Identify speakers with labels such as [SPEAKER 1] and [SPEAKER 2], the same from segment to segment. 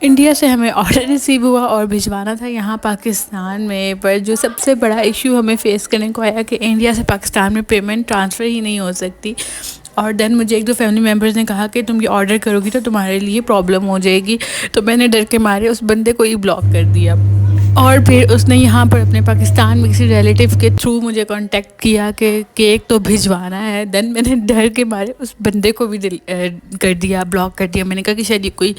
[SPEAKER 1] India سے ہمیں order receive ہوا اور بھجوانا تھا یہاں پاکستان میں، پر جو سب سے بڑا ایشو ہمیں فیس کرنے کو آیا کہ انڈیا سے پاکستان میں پیمنٹ ٹرانسفر ہی نہیں ہو سکتی. اور دین مجھے ایک دو فیملی ممبرز نے کہا کہ تم یہ آرڈر کرو گی تو تمہارے لیے پرابلم ہو جائے گی، تو میں نے ڈر کے مارے اس بندے کو ہی بلاک کر دیا. اور پھر اس نے یہاں پر اپنے پاکستان میں کسی ریلیٹیو کے تھرو مجھے کانٹیکٹ کیا کہ کیک تو بھجوانا ہے. دین میں نے ڈر کے مارے اس بندے کو بھی کر دیا، بلاک کر دیا. میں نے کہا کہ شاید یہ کوئی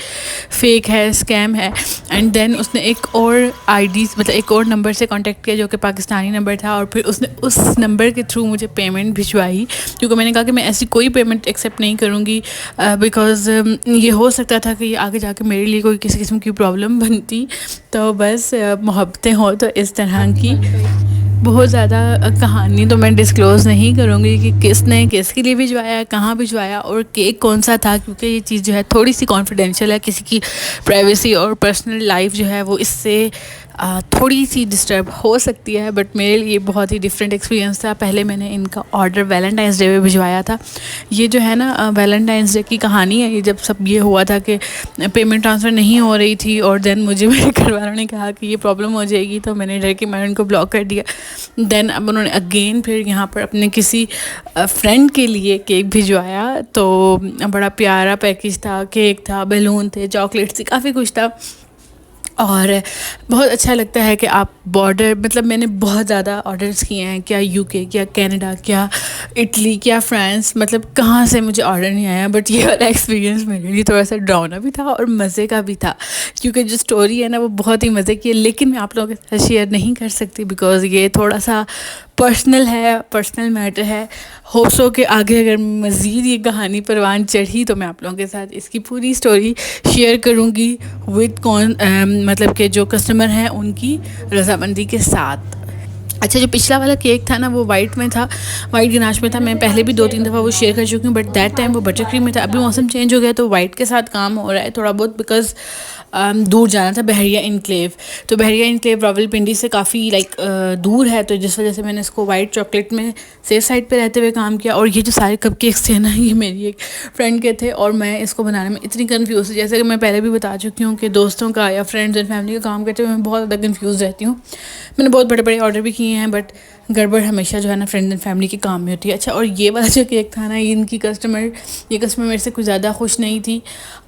[SPEAKER 1] فیک ہے، اسکیم ہے. اینڈ دین اس نے ایک اور آئی ڈی مطلب ایک اور نمبر سے کانٹیکٹ کیا جو کہ پاکستانی نمبر تھا، اور پھر اس نے اس نمبر کے تھرو مجھے پیمنٹ بھجوائی، کیونکہ میں نے کہا کہ میں ایسی کوئی پیمنٹ ایکسیپٹ نہیں کروں گی بیکاز یہ ہو سکتا تھا کہ یہ آگے جا کے میرے لیے کوئی کسی قسم کی پرابلم بنتی. تو بس محبتیں ہوں تو اس طرح کی بہت زیادہ کہانی تو میں ڈسکلوز نہیں کروں گی کہ کس نے کس کے لیے بھجوایا، کہاں بھجوایا اور کیک کون سا تھا، کیونکہ یہ چیز جو ہے تھوڑی سی کانفیڈینشیل ہے. کسی کی پرائیویسی اور پرسنل لائف جو ہے وہ اس سے تھوڑی سی ڈسٹرب ہو سکتی ہے. بٹ میرے لیے بہت ہی ڈفرینٹ ایکسپیرینس تھا. پہلے میں نے ان کا آرڈر ویلنٹائنس ڈے پہ بھجوایا تھا. یہ جو ہے نا ویلنٹائنس ڈے کی کہانی ہے. یہ جب سب یہ ہوا تھا کہ پیمنٹ ٹرانسفر نہیں ہو رہی تھی اور دین مجھے میرے گھر والوں نے کہا کہ یہ پرابلم ہو جائے گی، تو میں نے ڈر کے میں ان کو بلاک کر دیا. دین اب انہوں نے اگین پھر یہاں پر اپنے کسی فرینڈ کے لیے کیک بھجوایا. تو بڑا پیارا پیکیج تھا، کیک تھا، بیلون تھے، چاکلیٹس تھی، کافی کچھ تھا. اور بہت اچھا لگتا ہے کہ آپ بارڈر مطلب میں نے بہت زیادہ آرڈرس کیے ہیں، کیا یو کے، کیا کینیڈا، کیا اٹلی، کیا فرانس، مطلب کہاں سے مجھے آرڈر نہیں آیا. بٹ یہ والا ایکسپیرینس میرے لیے تھوڑا سا ڈراؤنا بھی تھا اور مزے کا بھی تھا، کیونکہ جو اسٹوری ہے نا وہ بہت ہی مزے کی ہے. لیکن میں آپ لوگوں کے ساتھ شیئر نہیں کر سکتی بیکاز یہ تھوڑا سا پرسنل ہے، پرسنل میٹر ہے. ہوپسو کہ آگے اگر مزید یہ کہانی پروان چڑھی تو میں آپ لوگوں کے ساتھ اس کی پوری اسٹوری شیئر کروں گی وتھ مطلب کہ جو کسٹمر ہیں ان کی رضامندی کے ساتھ. اچھا، جو پچھلا والا کیک تھا نا وہ وائٹ میں تھا، وائٹ گناش میں تھا. میں پہلے بھی 2-3 دفعہ وہ شیئر کر چکی ہوں، بٹ دیٹ ٹائم وہ بٹر کریم میں تھا. ابھی موسم چینج ہو گیا تو وائٹ کے ساتھ کام ہو رہا ہے تھوڑا بہت، بیکاز دور جانا تھا بحریہ انکلیو. تو بحریہ انکلیو راولپنڈی سے کافی دور ہے، تو جس وجہ سے میں نے اس کو وائٹ چاکلیٹ میں سیف سائڈ پہ رہتے ہوئے کام کیا. اور یہ جو سارے کپ کیکس تھے نا یہ میری ایک فرینڈ کے تھے، اور میں اس کو بنانے میں اتنی کنفیوز تھی. جیسے کہ میں پہلے بھی بتا چکی ہوں کہ دوستوں کا یا فرینڈز اینڈ فیملی کا کام کرتے ہوئے میں بہت زیادہ کنفیوز رہتی ہوں. میں نے بہت بڑے بڑے آرڈر بھی کیے ہیں، بٹ گڑبڑ ہمیشہ جو ہے نا فرینڈ اینڈ فیملی کے کام میں ہوتی ہے. اچھا، اور یہ والا جو کیک تھا نا یہ کسٹمر میرے سے کچھ زیادہ خوش نہیں تھی.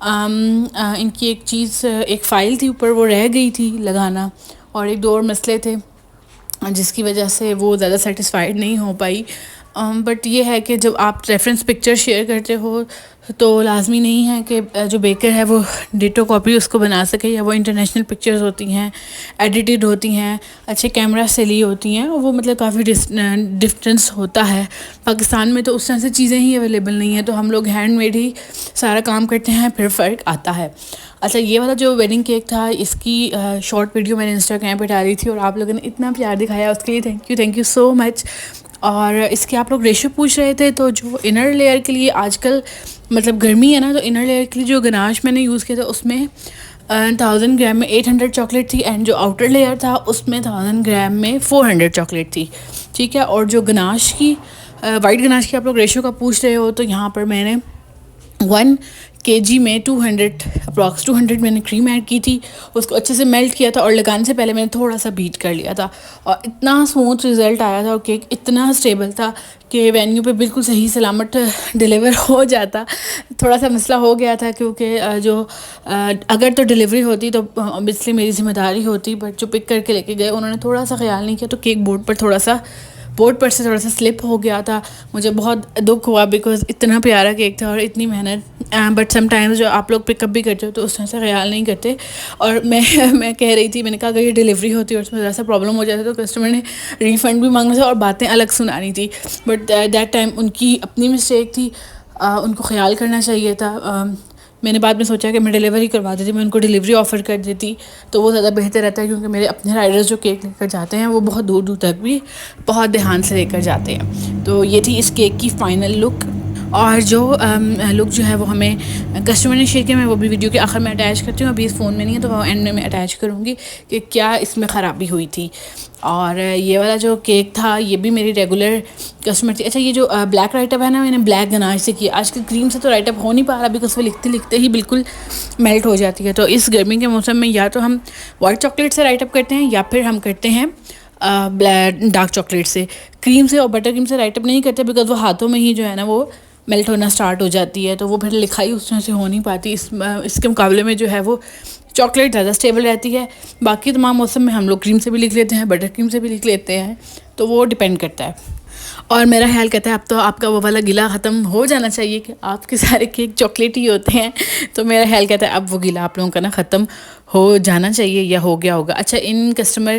[SPEAKER 1] ان کی ایک چیز، ایک فائل تھی اوپر وہ رہ گئی تھی لگانا، اور ایک دو اور مسئلے تھے جس کی وجہ سے وہ زیادہ سیٹسفائیڈ نہیں ہو پائی. بٹ یہ ہے کہ جب آپ ریفرنس پکچر شیئر کرتے ہو تو لازمی نہیں ہے کہ جو بیکر ہے وہ ڈیٹو کاپی اس کو بنا سکے، یا وہ انٹرنیشنل پکچرز ہوتی ہیں، ایڈیٹڈ ہوتی ہیں، اچھے کیمرہ سے لی ہوتی ہیں، اور وہ مطلب کافی ڈفرینس ہوتا ہے. پاکستان میں تو اس طرح سے چیزیں ہی اویلیبل نہیں ہیں، تو ہم لوگ ہینڈ میڈ ہی سارا کام کرتے ہیں، پھر فرق آتا ہے. اچھا، یہ والا جو ویڈنگ کیک تھا اس کی شارٹ ویڈیو میں نے انسٹاگرام پہ ڈالی تھی، اور آپ لوگوں نے اتنا پیار دکھایا اس کے لیے تھینک یو سو مچ. اور اس کے آپ لوگ ریشو پوچھ رہے تھے، تو جو انر لیئر کے لیے آج کل مطلب گرمی ہے نا، تو انر لیئر کے لیے جو گناش میں نے یوز کیا تھا اس میں 1000 گرام میں 800 چاکلیٹ تھی، اینڈ جو آؤٹر لیئر تھا اس میں 1000 گرام میں 400 چاکلیٹ تھی. ٹھیک ہے، اور جو گناش کی وائٹ گناش کی آپ لوگ ریشو کا پوچھ رہے ہو، تو یہاں پر میں نے 1 kg میں 200 میں نے کریم ایڈ کی تھی، اس کو اچھے سے میلٹ کیا تھا، اور لگانے سے پہلے میں نے تھوڑا سا بیٹ کر لیا تھا، اور اتنا اسموتھ رزلٹ آیا تھا. اور کیک اتنا اسٹیبل تھا کہ وینیو پہ بالکل صحیح سلامت ڈیلیور ہو جاتا. تھوڑا سا مسئلہ ہو گیا تھا کیونکہ جو اگر تو ڈیلیوری ہوتی تو اوبیسلی میری ذمہ داری ہوتی، بٹ جو پک کر کے لے کے گئے انہوں نے تھوڑا سا خیال نہیں کیا، تو کیک بورڈ پر سے تھوڑا سا سلپ ہو گیا تھا. مجھے بہت دکھ ہوا بیکاز اتنا پیارا کیک تھا اور اتنی محنت. بٹ سم ٹائمز جو آپ لوگ پک اپ بھی کرتے ہو تو اس طرح سے خیال نہیں کرتے. اور میں کہہ رہی تھی، میں نے کہا اگر یہ ڈیلیوری ہوتی اور اس میں ذرا سا پرابلم ہو جاتا تو کسٹمر نے ریفنڈ بھی مانگنا تھا اور باتیں الگ سنانی تھی. بٹ دیٹ ٹائم ان کی اپنی مسٹیک تھی، ان کو خیال کرنا چاہیے تھا. میں نے بعد میں سوچا کہ میں ڈیلیوری کروا دیتی، میں ان کو ڈیلیوری آفر کر دیتی تو وہ زیادہ بہتر رہتا ہے، کیونکہ میرے اپنے رائڈرز جو کیک لے کر جاتے ہیں وہ بہت دور دور تک بھی بہت دھیان سے لے کر جاتے ہیں. تو یہ تھی اس کیک کی فائنل لک. اور جو لک جو ہے وہ ہمیں کسٹمر نے شیئر کیا، میں وہ بھی ویڈیو کے آخر میں اٹیچ کرتی ہوں. ابھی اس فون میں نہیں ہے تو وہ اینڈ میں اٹیچ کروں گی کہ کیا اس میں خرابی ہوئی تھی. اور یہ والا جو کیک تھا یہ بھی میری ریگولر کسٹمر تھی. اچھا یہ جو بلیک رائٹ اپ ہے نا، میں نے بلیک گناش سے کیا. آج کل کریم سے تو رائٹ اپ ہو نہیں پا رہا بیکاز وہ لکھتے لکھتے ہی بالکل میلٹ ہو جاتی ہے. تو اس گرمی کے موسم میں یا تو ہم وائٹ چاکلیٹ سے رائٹ اپ کرتے ہیں یا پھر ہم کرتے ہیں ڈارک چاکلیٹ سے. کریم سے اور بٹر کریم سے رائٹ اپ نہیں کرتے بیکاز وہ ہاتھوں میں ہی جو ہے نا وہ میلٹ ہونا اسٹارٹ ہو جاتی ہے، تو وہ پھر لکھائی اس طرح سے ہو نہیں پاتی. اس کے مقابلے میں جو ہے وہ چاکلیٹ زیادہ اسٹیبل رہتی ہے. باقی تمام موسم میں ہم لوگ کریم سے بھی لکھ لیتے ہیں، بٹر کریم سے بھی لکھ لیتے ہیں، تو وہ ڈپینڈ کرتا ہے. اور میرا خیال کہتا ہے اب تو آپ کا وہ والا گلا ختم ہو جانا چاہیے کہ آپ کے سارے کیک چاکلیٹ ہی ہوتے ہیں. تو میرا خیال کہتا ہے اب وہ گلا آپ لوگوں کا نا ختم ہو جانا چاہیے یا ہو گیا ہوگا. اچھا ان کسٹمر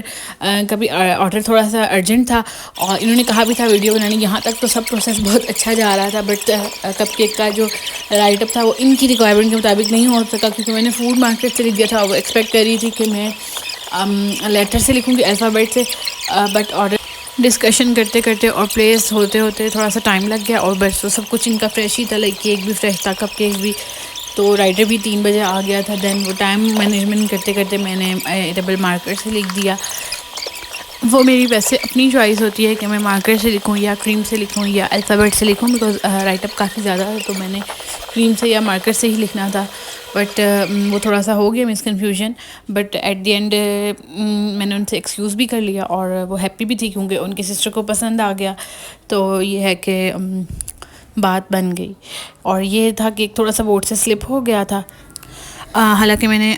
[SPEAKER 1] کا بھی آرڈر تھوڑا سا ارجنٹ تھا اور انہوں نے کہا بھی تھا ویڈیو بنانے. یہاں تک تو سب پروسیس بہت اچھا جا رہا تھا، بٹ کپ کیک کا جو رائٹ اپ تھا وہ ان کی ریکوائرمنٹ کے مطابق نہیں ہو سکا کیونکہ میں نے فوڈ مارکیٹ سے لکھ دیا تھا. وہ ایکسپیکٹ کر رہی تھی کہ میں لیٹر سے لکھوں گی، الفابیٹ سے، بٹ آرڈر ڈسکشن کرتے کرتے اور پلیس ہوتے ہوتے تھوڑا سا ٹائم لگ گیا. اور بس وہ سب کچھ ان کا فریش ہی تھا، لائک کیک بھی فریش تھا، کپ کیک بھی. تو رائٹر بھی 3 بجے آ گیا تھا. دین وہ ٹائم مینجمنٹ کرتے کرتے میں نے ایڈیبل مارکر سے لکھ دیا. وہ میری ویسے اپنی چوائس ہوتی ہے کہ میں مارکر سے لکھوں یا کریم سے لکھوں یا الفابیٹ سے لکھوں بیکاز رائٹ اپ کافی زیادہ ہے تو میں نے کریم سے یا مارکر سے ہی لکھنا تھا. بٹ وہ تھوڑا سا ہو گیا miss confusion, but at the end میں نے ان سے ایکسکیوز بھی کر لیا اور وہ ہیپی بھی تھی کیونکہ ان کی سسٹر کو پسند آ گیا. تو یہ ہے کہ بات بن گئی. اور یہ تھا کہ تھوڑا سا بورڈ سے سلپ ہو گیا تھا، حالانکہ میں نے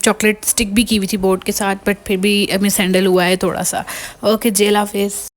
[SPEAKER 1] چاکلیٹ اسٹک بھی کی ہوئی تھی بورڈ کے ساتھ، بٹ پھر بھی مس ہینڈل ہوا ہے تھوڑا سا. اوکے جی، اللہ حافظ.